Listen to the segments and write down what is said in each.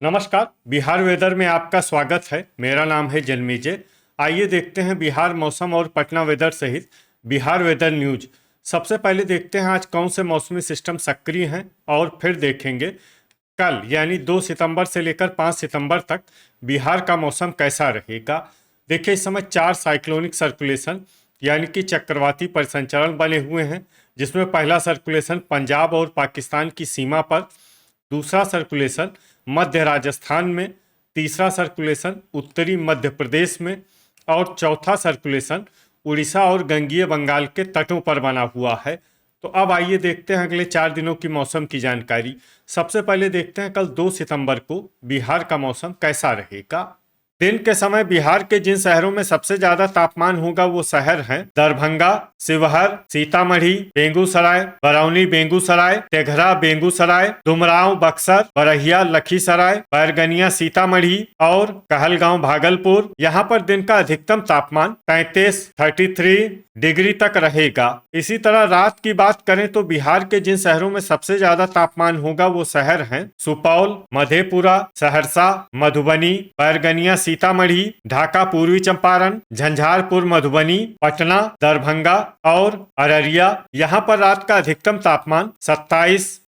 नमस्कार। बिहार वेदर में आपका स्वागत है। मेरा नाम है जन्मेजय। आइए देखते हैं बिहार मौसम और पटना वेदर सहित बिहार वेदर न्यूज। सबसे पहले देखते हैं आज कौन से मौसमी सिस्टम सक्रिय हैं और फिर देखेंगे कल यानी 2 सितंबर से लेकर 5 सितंबर तक बिहार का मौसम कैसा रहेगा। देखिए, इस समय 4 साइक्लोनिक सर्कुलेशन यानी कि चक्रवाती परिसंचरण बने हुए हैं, जिसमें पहला सर्कुलेशन पंजाब और पाकिस्तान की सीमा पर, दूसरा सर्कुलेशन मध्य राजस्थान में, तीसरा सर्कुलेशन उत्तरी मध्य प्रदेश में और चौथा सर्कुलेशन उड़ीसा और गंगीय बंगाल के तटों पर बना हुआ है। तो अब आइए देखते हैं अगले 4 दिनों की मौसम की जानकारी। सबसे पहले देखते हैं कल 2 सितंबर को बिहार का मौसम कैसा रहेगा। दिन के समय बिहार के जिन शहरों में सबसे ज्यादा तापमान होगा वो शहर हैं दरभंगा, शिवहर, सीतामढ़ी, बेगूसराय, बरौनी बेगूसराय, तेघरा बेगूसराय, डुमरांव बक्सर, बरहिया लखीसराय, बैरगनिया सीतामढ़ी और कहलगांव भागलपुर। यहाँ पर दिन का अधिकतम तापमान 33 डिग्री तक रहेगा। इसी तरह रात की बात करें तो बिहार के जिन शहरों में सबसे ज्यादा तापमान होगा वो शहर हैं सुपौल, मधेपुरा, सहरसा, मधुबनी, बैरगनिया सीतामढ़ी, ढाका पूर्वी चंपारण, झंझारपुर मधुबनी, पटना, दरभंगा और अररिया। यहाँ पर रात का अधिकतम तापमान 27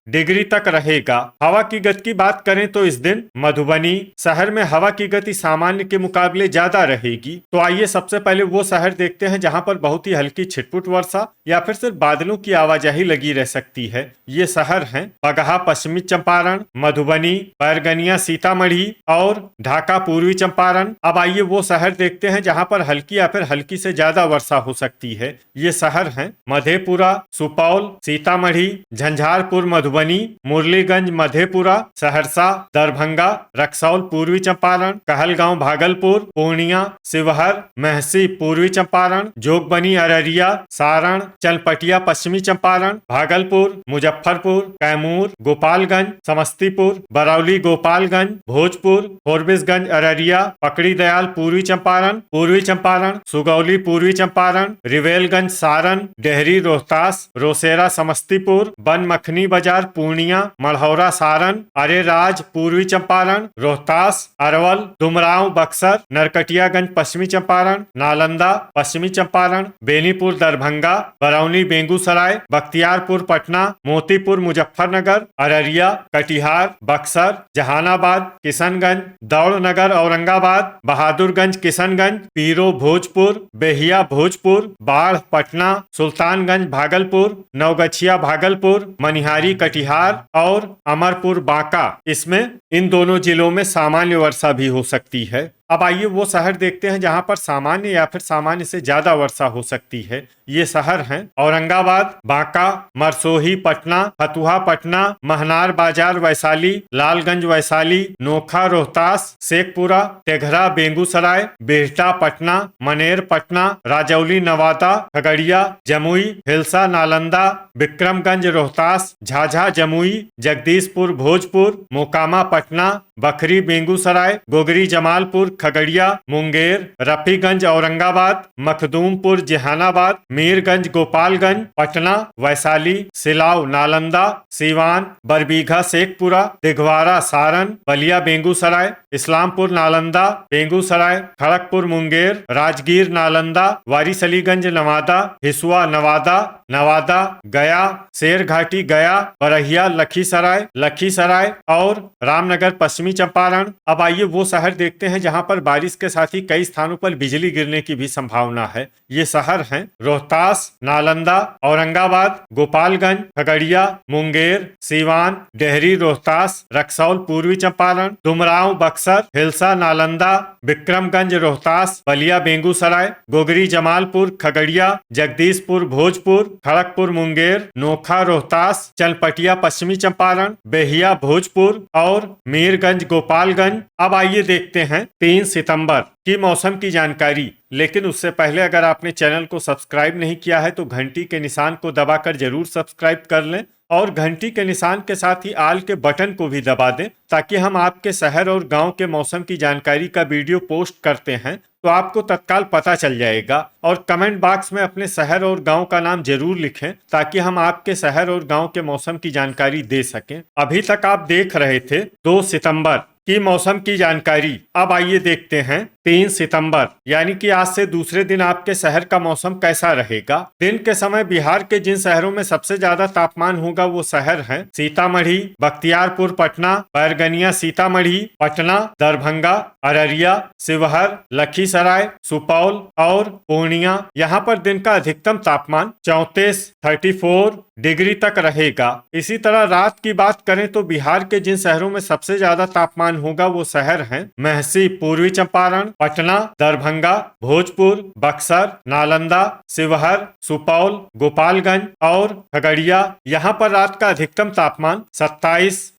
डिग्री तक रहेगा। हवा की गति की बात करें तो इस दिन मधुबनी शहर में हवा की गति सामान्य के मुकाबले ज्यादा रहेगी। तो आइए सबसे पहले वो शहर देखते हैं जहाँ पर बहुत ही हल्की छिटपुट वर्षा या फिर सिर्फ बादलों की आवाजाही लगी रह सकती है। ये शहर हैं बगहा पश्चिमी चंपारण, मधुबनी, बैरगनिया सीतामढ़ी और ढाका पूर्वी चंपारण। अब आइए वो शहर देखते हैं जहां पर हल्की या फिर हल्की से ज्यादा वर्षा हो सकती है। ये शहर हैं मधेपुरा, सुपौल, सीतामढ़ी, झंझारपुर मधुबनी, मुरलीगंज मधेपुरा, सहरसा, दरभंगा, रक्सौल पूर्वी चंपारण, कहलगांव भागलपुर, पूर्णिया, शिवहर, मेहसी पूर्वी चंपारण, जोगबनी अररिया, सारण, चनपटिया पश्चिमी चंपारण, भागलपुर, मुजफ्फरपुर, कैमूर, गोपालगंज, समस्तीपुर, बरौली गोपालगंज, भोजपुर, फोरबिसगंज अररिया, पकड़ी दयाल पूर्वी चंपारण, सुगौली पूर्वी चंपारण, रिवेलगंज सारण, डेहरी रोहतास, रोसेरा समस्तीपुर, बनमखनी बाजार पूर्णिया, मढ़ौरा सारण, अरेराज पूर्वी चंपारण, रोहतास, अरवल, डुमरांव बक्सर, नरकटियागंज पश्चिमी चंपारण, नालंदा पश्चिमी चंपारण, बेनीपुर दरभंगा, बरौनी बेगूसराय, बख्तियारपुर पटना, मोतीपुर मुजफ्फरनगर, अररिया, कटिहार, बक्सर, जहानाबाद, किशनगंज, दौड़नगर औरंगाबाद, बहादुरगंज किशनगंज, पीरो भोजपुर, बेहिया भोजपुर, बाढ़ पटना, सुल्तानगंज भागलपुर, नवगछिया भागलपुर, मनिहारी कटिहार और अमरपुर बांका। इसमें इन दोनों जिलों में सामान्य वर्षा भी हो सकती है। अब आइए वो शहर देखते हैं जहां पर सामान्य या फिर सामान्य से ज्यादा वर्षा हो सकती है। ये शहर हैं औरंगाबाद, बांका, मरसोही पटना, फतुहा पटना, महनार बाजार वैशाली, लालगंज वैशाली, नोखा रोहतास, शेखपुरा, तेघरा बेगूसराय, बिहटा पटना, मनेर पटना, राजौली नवादा, खगड़िया, जमुई, हिलसा नालंदा, विक्रमगंज रोहतास, झाझा जमुई, जगदीशपुर भोजपुर, मोकामा पटना, बखरी बेगूसराय, गोगरी जमालपुर खगड़िया, मुंगेर, रफीगंज औरंगाबाद, मखदूमपुर जहानाबाद, मीरगंज गोपालगंज पटना, वैशाली, सिलाव नालंदा, सीवान, बरबीघा शेखपुरा, दिघवारा सारण, बलिया बेगूसराय, इस्लामपुर नालंदा बेगूसराय, खड़गपुर मुंगेर, राजगीर नालंदा, वारिसलीगंज नवादा, हिसुआ नवादा, नवादा गया, शेरघाटी गया, बरहिया लखीसराय और रामनगर पश्चिमी चंपारण। अब आइए वो शहर देखते हैं जहां पर बारिश के साथ ही कई स्थानों पर बिजली गिरने की भी संभावना है। ये शहर हैं रोहतास, नालंदा, औरंगाबाद, गोपालगंज, खगड़िया, मुंगेर, सीवान, डेहरी रोहतास, रक्सौल पूर्वी चंपारण, डुमरांव बक्सर, हिलसा नालंदा, विक्रमगंज रोहतास, बलिया बेगूसराय, गोगरी जमालपुर खगड़िया, जगदीशपुर भोजपुर, खड़गपुर मुंगेर, नोखा रोहतास, चनपटिया पश्चिमी चंपारण, बेहिया भोजपुर और मीरगंज गोपालगंज। अब आइए देखते हैं 3 सितंबर की मौसम की जानकारी। लेकिन उससे पहले अगर आपने चैनल को सब्सक्राइब नहीं किया है तो घंटी के निशान को दबाकर जरूर सब्सक्राइब कर लें और घंटी के निशान के साथ ही आल के बटन को भी दबा दें, ताकि हम आपके शहर और गांव के मौसम की जानकारी का वीडियो पोस्ट करते हैं तो आपको तत्काल पता चल जाएगा। और कमेंट बॉक्स में अपने शहर और गांव का नाम जरूर लिखें, ताकि हम आपके शहर और गांव के मौसम की जानकारी दे सकें। अभी तक आप देख रहे थे 2 सितंबर की मौसम की जानकारी। अब आइए देखते हैं 3 सितंबर यानी कि आज से दूसरे दिन आपके शहर का मौसम कैसा रहेगा। दिन के समय बिहार के जिन शहरों में सबसे ज्यादा तापमान होगा वो शहर हैं सीतामढ़ी, बख्तियारपुर, पटना, बैरगनिया, सीतामढ़ी, पटना, दरभंगा, अररिया, शिवहर, लखीसराय, सुपौल और पूर्णिया। यहाँ पर दिन का अधिकतम तापमान 34 डिग्री तक रहेगा। इसी तरह रात की बात करें तो बिहार के जिन शहरों में सबसे ज्यादा तापमान होगा वो शहर हैं महसी, पूर्वी चंपारण, पटना, दरभंगा, भोजपुर, बक्सर, नालंदा, शिवहर, सुपौल, गोपालगंज और खगड़िया। यहाँ पर रात का अधिकतम तापमान 27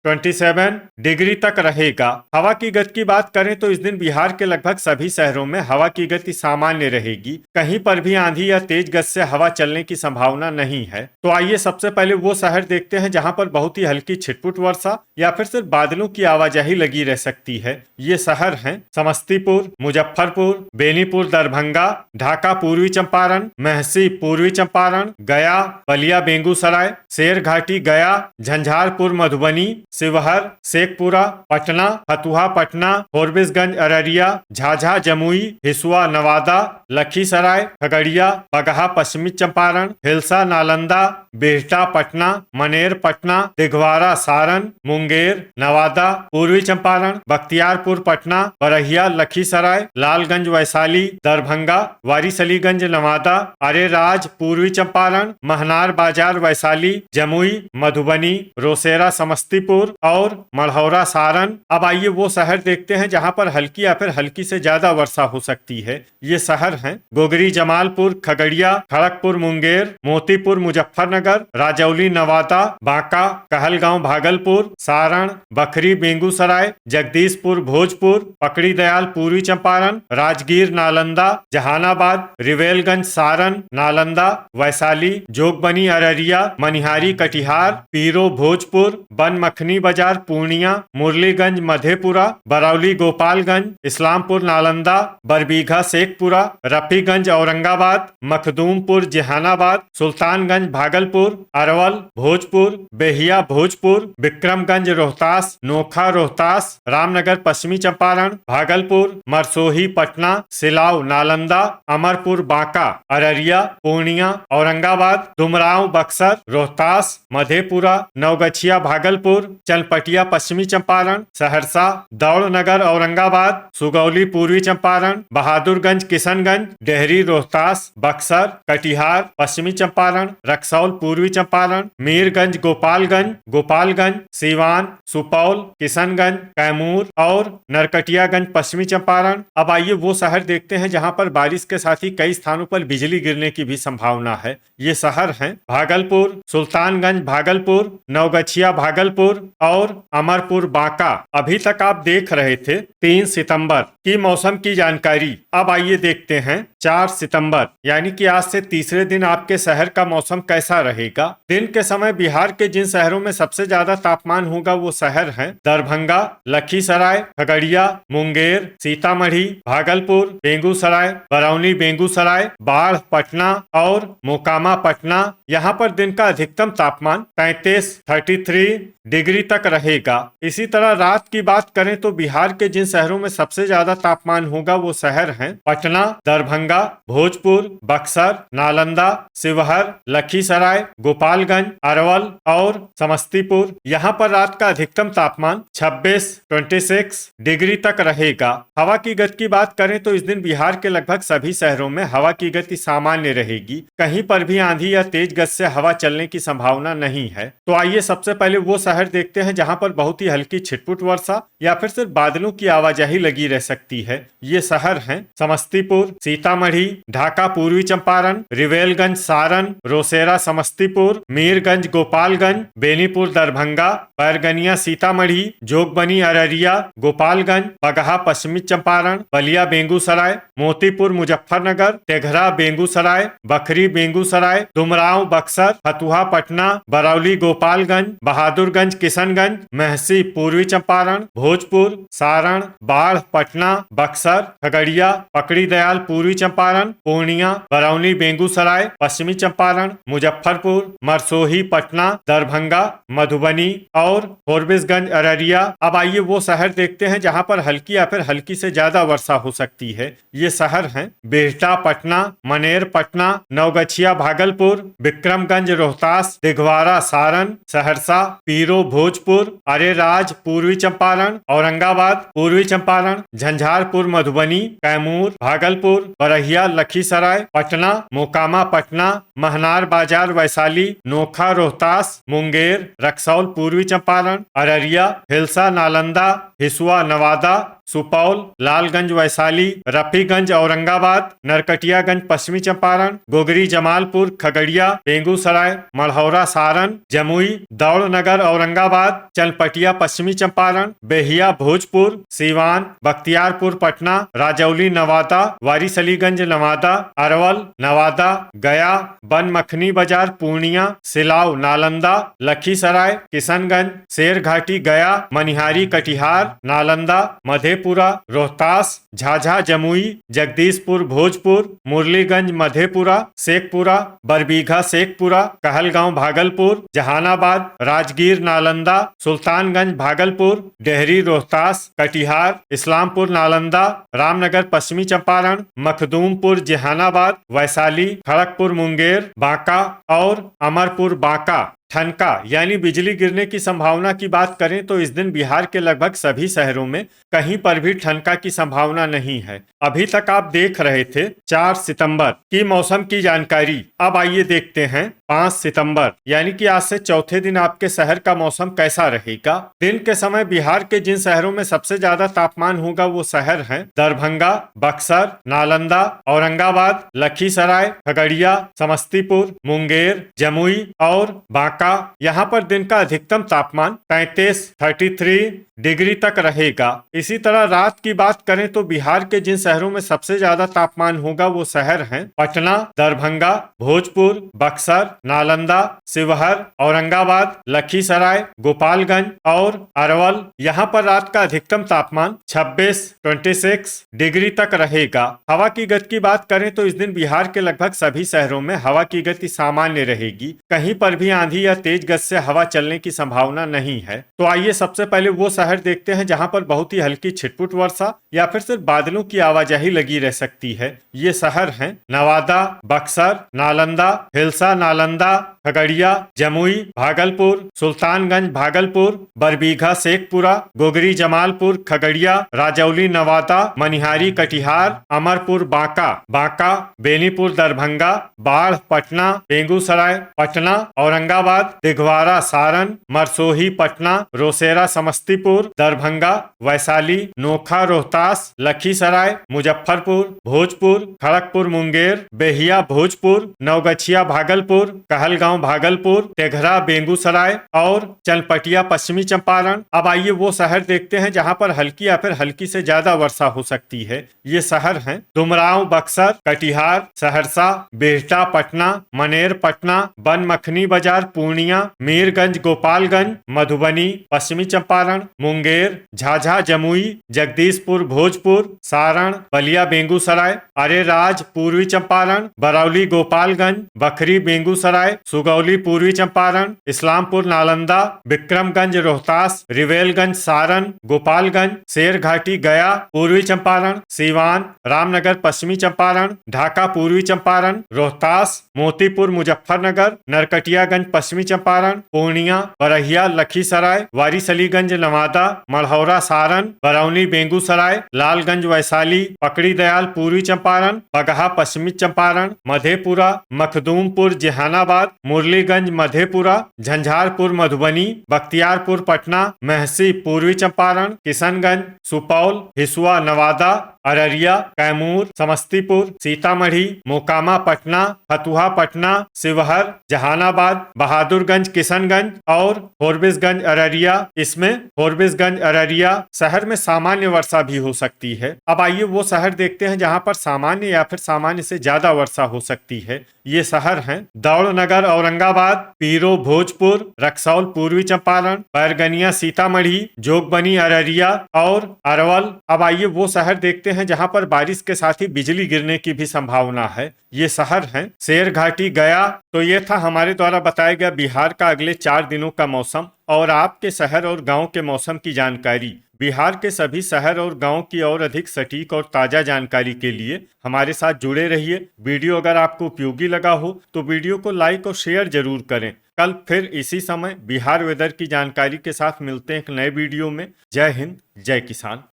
डिग्री तक रहेगा। हवा की गति की बात करें तो इस दिन बिहार के लगभग सभी शहरों में हवा की गति सामान्य रहेगी। कहीं पर भी आंधी या तेज गति से हवा चलने की संभावना नहीं है। तो आइए सबसे पहले वो शहर देखते हैं जहां पर बहुत ही हल्की छिटपुट वर्षा या फिर सिर्फ बादलों की आवाजाही लगी रह सकती है। ये शहर हैं समस्तीपुर, मुजफ्फरपुर, बेनीपुर, दरभंगा, ढाका, पूर्वी चंपारण, महसी, पूर्वी चंपारण, गया, बलिया, बेगूसराय, शेरघाटी, गया, झंझारपुर, मधुबनी, शिवहर, शेखपुरा, पटना, फतुहा, पटना, फॉरबिसगंज, अररिया, झाझा, जमुई, हिसुआ, नवादा, लखीसराय, खगड़िया, बगहा, पश्चिमी चंपारण, हिलसा, नालंदा, बिहटा, पटना, मनेर, पटना, दिघवारा, सारण, मुंगेर, नवादा, पूर्वी चंपारण, बख्तियारपुर, पटना, बरहिया, लखीसराय, लालगंज, वैशाली, दरभंगा, वारिसलीगंज, नवादा, अरेराज, पूर्वी चंपारण, महनार बाजार, वैशाली, जमुई, मधुबनी, रोसेरा, समस्तीपुर और मढ़ौरा, सारण। अब आइए वो शहर देखते हैं जहां पर हल्की या फिर हल्की से ज्यादा वर्षा हो सकती है। ये शहर हैं गोगरी, जमालपुर, खगड़िया, खड़गपुर, मुंगेर, मोतीपुर, मुजफ्फरनगर, राजौली, नवादा, बांका, कहलगांव, भागलपुर, सारण, बखरी, बेगूसराय, जगदीशपुर, भोजपुर, पकड़ी दयाल, पूर्वी चंपारण, राजगीर, नालंदा, जहानाबाद, रिवेलगंज, सारण, नालंदा, वैशाली, जोगबनी, अररिया, मनिहारी, कटिहार, पीरो, भोजपुर, बनमखनी बाजार, पूर्णिया, मुरलीगंज, मधेपुरा, बरौली, गोपालगंज, इस्लामपुर, नालंदा, बरबीघा, शेखपुरा, रफीगंज, औरंगाबाद, मखदूमपुर, जहानाबाद, सुल्तानगंज, भागलपुर, अरवल, भोजपुर, बेहिया, भोजपुर, विक्रमगंज, रोहतास, नोखा, रोहतास, रामनगर, पश्चिमी चंपारण, भागलपुर, मरसोही, पटना, सिलाव, नालंदा, अमरपुर, बांका, अररिया, पूर्णिया, औरंगाबाद, डुमरांव, बक्सर, रोहतास, मधेपुरा, नवगछिया, भागलपुर, चनपटिया, पश्चिमी चंपारण, सहरसा, दौड़नगर, औरंगाबाद, सुगौली, पूर्वी चंपारण, बहादुरगंज, किशनगंज, डेहरी, रोहतास, बक्सर, कटिहार, पश्चिमी चंपारण, रक्सौल, पूर्वी चंपारण, मीरगंज, गोपालगंज, सीवान, सुपौल, किशनगंज, कैमूर और नरकटियागंज, पश्चिमी चंपारण। अब आइए वो शहर देखते हैं जहां पर बारिश के साथ ही कई स्थानों पर बिजली गिरने की भी संभावना है। ये शहर हैं भागलपुर, सुल्तानगंज, भागलपुर, नवगछिया, भागलपुर और अमरपुर, बांका। अभी तक आप देख रहे थे 3 सितंबर की मौसम की जानकारी। अब आइए देखते हैं 4 सितंबर यानी कि आज से तीसरे दिन आपके शहर का मौसम कैसा रहेगा। दिन के समय बिहार के जिन शहरों में सबसे ज्यादा तापमान होगा वो शहर हैं दरभंगा, लखीसराय, खगड़िया, मुंगेर, सीतामढ़ी, भागलपुर, बेगूसराय, बरौनी, बेगूसराय, बाढ़, पटना और मोकामा, पटना। यहाँ पर दिन का अधिकतम तापमान 33 डिग्री तक रहेगा। इसी तरह रात की बात करें तो बिहार के जिन शहरों में सबसे ज्यादा तापमान होगा वो शहर हैं पटना, दरभंगा, भोजपुर, बक्सर, नालंदा, शिवहर, लखीसराय, गोपालगंज, अरवल और समस्तीपुर। यहाँ पर रात का अधिकतम तापमान 26 डिग्री तक रहेगा। हवा की गति की बात करें तो इस दिन बिहार के लगभग सभी शहरों में हवा की गति सामान्य रहेगी। कहीं पर भी आंधी या तेज गति से हवा चलने की संभावना नहीं है। तो आइए सबसे पहले वो शहर देखते हैं जहां पर बहुत ही हल्की छिटपुट वर्षा या फिर सिर्फ बादलों की आवाजाही लगी रह सकती है। ये शहर हैं समस्तीपुर, सीतामढ़ी, सीतामढ़ी, ढाका पूर्वी चंपारण, रिवेलगंज सारण, रोसेरा समस्तीपुर, मीरगंज गोपालगंज, बेनीपुर दरभंगा, बैरगनिया सीतामढ़ी, जोगबनी अररिया गोपालगंज, पगहा पश्चिमी चंपारण, बलिया बेगूसराय, मोतीपुर मुजफ्फरनगर, तेघरा बेगूसराय, बखरी बेगूसराय, डुमरांव बक्सर, फतुहा पटना, बरौली गोपालगंज, बहादुरगंज किशनगंज, महसी पूर्वी चंपारण, भोजपुर, सारण, बाढ़ पटना, बक्सर, खगड़िया, पकड़ी दयाल पूर्वी चंपारण, पूर्णिया, बरौनी बेगूसराय, पश्चिमी चंपारण, मुजफ्फरपुर, मरसोही पटना, दरभंगा, मधुबनी और फोरबिसगंज अररिया। अब आइए वो शहर देखते हैं जहां पर हल्की या फिर हल्की से ज्यादा वर्षा हो सकती है। ये शहर हैं बिहटा पटना, मनेर पटना, नवगछिया भागलपुर, विक्रमगंज रोहतास, दिघवारा सारण, सहरसा, पीरो भोजपुर, अरेराज पूर्वी चंपारण, औरंगाबाद पूर्वी चंपारण, झंझारपुर मधुबनी, कैमूर भागलपुर, बरहिया लखीसराय पटना, मोकामा पटना, महनार बाजार वैशाली, नोखा रोहतास, मुंगेर, रक्सौल पूर्वी चंपारण, अररिया, हिलसा नालंदा, हिसुआ नवादा, सुपौल, लालगंज वैशाली, रफीगंज औरंगाबाद, नरकटियागंज पश्चिमी चंपारण, गोगरी जमालपुर खगड़िया, बेगूसराय, मढ़ौरा सारण, जमुई, दौड़नगर औरंगाबाद, चनपटिया पश्चिमी चंपारण, बेहिया भोजपुर, सीवान, बख्तियारपुर पटना, राजौली नवादा, वारिसलीगंज नवादा, अरवल नवादा, गया, बनमखनी बाजार पूर्णिया, सिलाव नालंदा, लखीसराय, किशनगंज, शेरघाटी गया, मनिहारी कटिहार, नालंदा, मधेपुरा, रोहतास, झाझा जमुई, जगदीशपुर भोजपुर, मुरलीगंज मधेपुरा, शेखपुरा, बरबीघा शेखपुरा, कहलगांव भागलपुर, जहानाबाद, राजगीर नालंदा, सुल्तानगंज भागलपुर, डेहरी रोहतास, कटिहार, इस्लामपुर नालंदा, रामनगर पश्चिमी चंपारण, मखदूमपुर जहानाबाद, वैशाली, खड़गपुर मुंगेर, बांका और अमरपुर बांका। ठनका यानी बिजली गिरने की संभावना की बात करें तो इस दिन बिहार के लगभग सभी शहरों में कहीं पर भी ठनका की संभावना नहीं है। अभी तक आप देख रहे थे 4 सितंबर की मौसम की जानकारी। अब आइए देखते हैं 5 सितंबर यानी कि आज से चौथे दिन आपके शहर का मौसम कैसा रहेगा। दिन के समय बिहार के जिन शहरों में सबसे ज्यादा तापमान होगा वो शहर हैं दरभंगा, बक्सर, नालंदा, औरंगाबाद, लखीसराय, खगड़िया, समस्तीपुर, मुंगेर, जमुई और बांका। यहाँ पर दिन का अधिकतम तापमान 33 डिग्री तक रहेगा। इसी तरह रात की बात करें तो बिहार के जिन शहरों में सबसे ज्यादा तापमान होगा वो शहर हैं पटना, दरभंगा, भोजपुर, बक्सर, नालंदा, शिवहर, औरंगाबाद, लखीसराय, गोपालगंज और अरवल। यहाँ पर रात का अधिकतम तापमान 26 डिग्री तक रहेगा। हवा की गति की बात करें तो इस दिन बिहार के लगभग सभी शहरों में हवा की गति सामान्य रहेगी। कहीं पर भी आंधी या तेज गति से हवा चलने की संभावना नहीं है। तो आइए सबसे पहले वो शहर देखते हैं जहां पर बहुत ही हल्की छिटपुट वर्षा या फिर सिर्फ बादलों की आवाजाही लगी रह सकती है। ये शहर हैं नवादा, बक्सर, नालंदा, हिलसा नालंदा, खगड़िया, जमुई, भागलपुर, सुल्तानगंज भागलपुर, बरबीघा शेखपुरा, गोगरी जमालपुर खगड़िया, राजौली नवादा, मनिहारी कटिहार, अमरपुर बांका, बांका, बेनीपुर दरभंगा, बाढ़ पटना, बेगूसराय पटना, औरंगाबाद, दिघवारा सारण, मरसोही पटना, रोसेरा समस्तीपुर, दरभंगा, वैशाली, नोखा रोहतास, लखीसराय, मुजफ्फरपुर, भोजपुर, खड़गपुर मुंगेर, बेहिया भोजपुर, नवगछिया भागलपुर, कहलगांव भागलपुर, तेघरा बेगूसराय और चनपटिया पश्चिमी चंपारण। अब आइए वो शहर देखते हैं जहां पर हल्की या फिर हल्की से ज्यादा वर्षा हो सकती है। ये शहर हैं डुमरांव बक्सर, कटिहार, सहरसा, बिहटा पटना, मनेर पटना, बनमखनी बाजार पूर्णिया, मीरगंज गोपालगंज, मधुबनी, पश्चिमी चंपारण, मुंगेर, झाझा जमुई, जगदीशपुर भोजपुर, सारण, बलिया बेगूसराय, अरेराज पूर्वी चंपारण, बरौली गोपालगंज, बखरी बेगूसराय, सुगौली पूर्वी चंपारण, इस्लामपुर नालंदा, विक्रमगंज रोहतास, रिवेलगंज सारण, गोपालगंज, शेरघाटी गया पूर्वी चंपारण, सीवान, रामनगर पश्चिमी चंपारण, ढाका पूर्वी चंपारण, रोहतास, मोतीपुर मुजफ्फरनगर, नरकटियागंज पश्चिमी चंपारण, पूर्णिया, बरहिया लखीसराय, वारिसलीगंज नवादा, मढ़ौरा सारण, बरौनी बेगूसराय, लालगंज वैशाली, पकड़ी दयाल पूर्वी चंपारण, पगहा पश्चिमी चंपारण, मधेपुरा, मखदूमपुर जहानाबाद, मुरलीगंज मधेपुरा, झंझारपुर मधुबनी, बख्तियारपुर पटना, महसी पूर्वी चंपारण, किशनगंज, सुपौल, हिसुआ नवादा, अररिया, कैमूर, समस्तीपुर, सीतामढ़ी, मोकामा पटना, फतुहा पटना, शिवहर, जहानाबाद, बहादुरगंज किशनगंज और फोरबिसगंज अररिया। इसमें फोरबिसगंज अररिया शहर में सामान्य वर्षा भी हो सकती है। अब आइए वो शहर देखते हैं जहां पर सामान्य या फिर सामान्य से ज्यादा वर्षा हो सकती है। ये शहर हैं दौड़नगर औरंगाबाद, पीरो भोजपुर, रक्सौल पूर्वी चंपारण, बैरगनिया सीतामढ़ी, जोगबनी अररिया और अरवल। अब आइए वो शहर देखते हैं जहां पर बारिश के साथ ही बिजली गिरने की भी संभावना है। ये शहर हैं शेरघाटी, गया। तो ये था हमारे द्वारा बताया गया बिहार का अगले 4 दिनों का मौसम और आपके शहर और गांव के मौसम की जानकारी। बिहार के सभी शहर और गांव की और अधिक सटीक और ताजा जानकारी के लिए हमारे साथ जुड़े रहिए। वीडियो अगर आपको उपयोगी लगा हो तो वीडियो को लाइक और शेयर जरूर करें। कल फिर इसी समय बिहार वेदर की जानकारी के साथ मिलते हैं एक नए वीडियो में। जय हिंद, जय किसान।